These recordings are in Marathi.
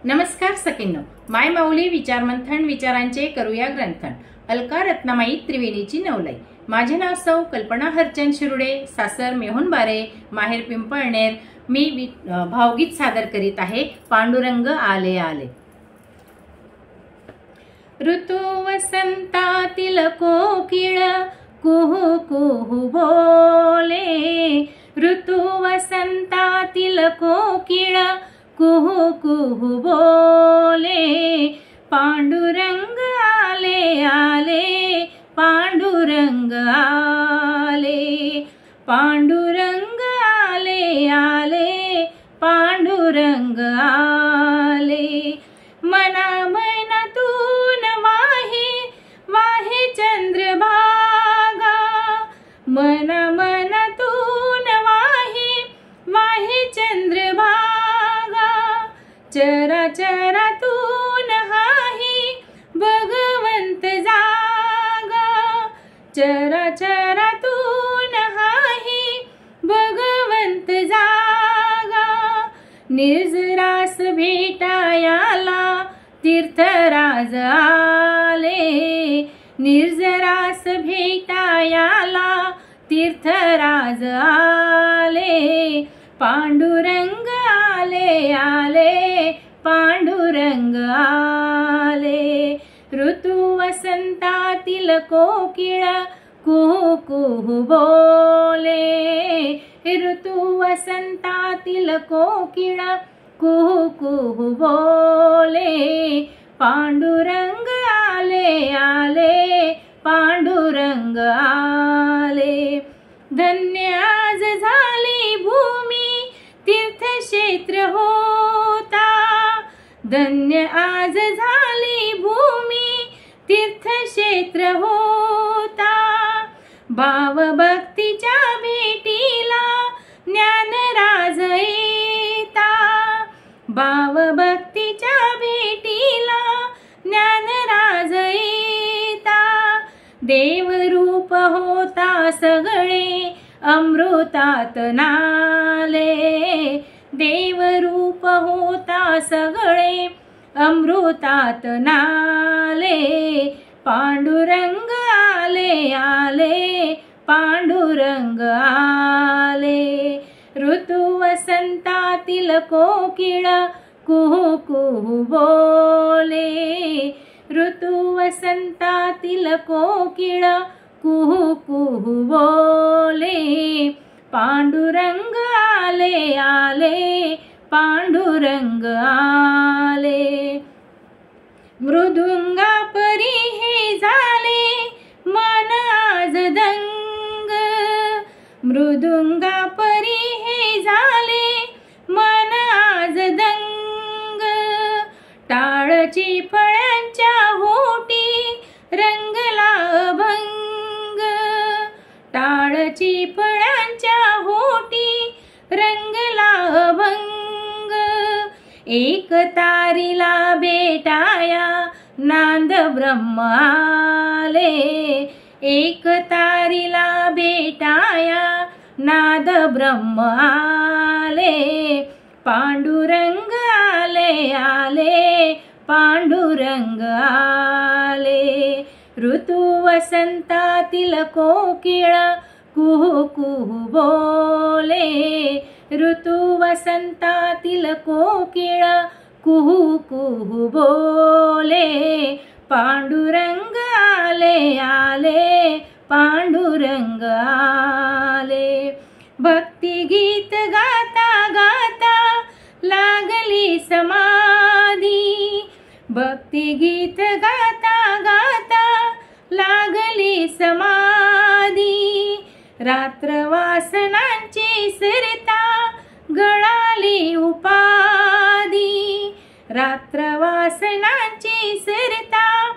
नमस्कार सखींनो, माय माऊली विचार मंथन विचारांचे करूया ग्रंथन. अलका रत्नामाई त्रिवेणीची नवलाई. माझे नाव सौ कल्पना हरचंद शिरुडे, सासर मेहुणबारे, माहेर पिंपळनेर. मी भावगीत सादर करीत आहे. पांडुरंग आले आले. ऋतू वसंतातील कोकिळ कुहू कुहू बोले. ऋतू वसंतातील कोकिळ कुहू कुहू बोले. पांडुरंग आले आले, पांडुरंग आले. पांडुरंग आले आले, पांडुरंग आले. मना मनातून वाहे वाहे चंद्रभागा. मना मनातून वाहे वाहे चंद्रभागा. चराचरातून हाही भगवंत जागा. चराचरातून हाही भगवंत जागा. निर्जरास भेटायाला तीर्थराज आले. निर्जरास भेटायाला तीर्थराज आले. पांडुरंग आले आले, पांडुरंग आले. ऋतू वसंतातील कोकिळ कुहू कुहू बोले. ऋतू वसंतातील कोकिळ कुहू कुहू बोले. पांडुरंग आले आले, पांडुरंग आले. धन्य आज झाली भूमी तीर्थक्षेत्र होता. धन्य आज झाली भूमी तीर्थक्षेत्र होता. भाव भक्तीच्या भेटीला ज्ञानराज येता. भाव भक्तीच्या भेटीला ज्ञानराज येता. देवरूप होता सगळे अमृतात नाले. देवरूप होता सगळे अमृतात नाले. पांडुरंग आले आले, पांडुरंग आले. ऋतू वसंतातील कोकिळ कुहू कुहू बोले. ऋतू वसंतातील कोकिळ कुहू कुहू बोले. पांडुरंग आले आले, पांडुरंग आले. मृदुंगा परी हे झाले मन आज दंग. मृदुंगा परी हे झाले मन आज दंग. टाळची फळांच्या होटी रंगला अभंग. टाळची फळांच्या होटी रंगला अभंग. एक तारीला भेटाया नांद ब्रह्म आले. एक तारीला भेटाया नाद ब्रह्म आले. पांडुरंग आले आले, पांडुरंग आले. ऋतू वसंतातील कोकिळ कुहू कुहू बोले. ऋतू वसंतातील कोकिळ कुहू कुहू बोले. पांडुरंग आले आले, पांडुरंग आले. भक्तिगीत गाता गाता लागली समाधी. भक्तिगीत गाता गाता लागली समाधी. रात्र वासनांची सरता गळाली उपाधी. रात्र वासनांची सरता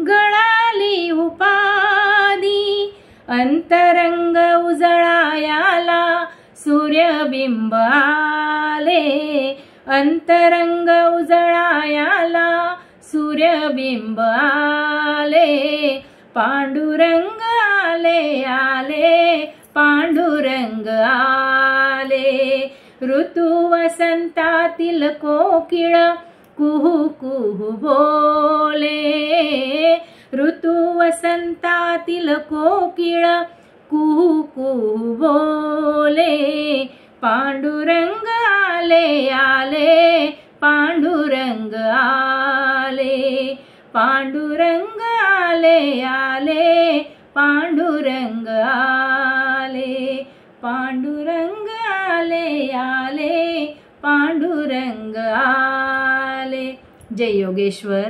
गळाली उपाधी. अंतरंग उजळायाला सूर्यबिंब आले. अंतरंग उजळायाला सूर्यबिंब आले. पांडुरंग आले आले, पांडुरंग आले. ऋतू वसंतातील कोकिळ कुहू कुहू बोले। ऋतू वसंतातील कोकिळ कुहू कुहू बोले। पांडुरंग आले आले, पांडुरंग आले, पांडुरंग आले आले, पांडुरंग आले, पांडुरंग आले आले, पांडुरंग आले। जय योगेश्वर।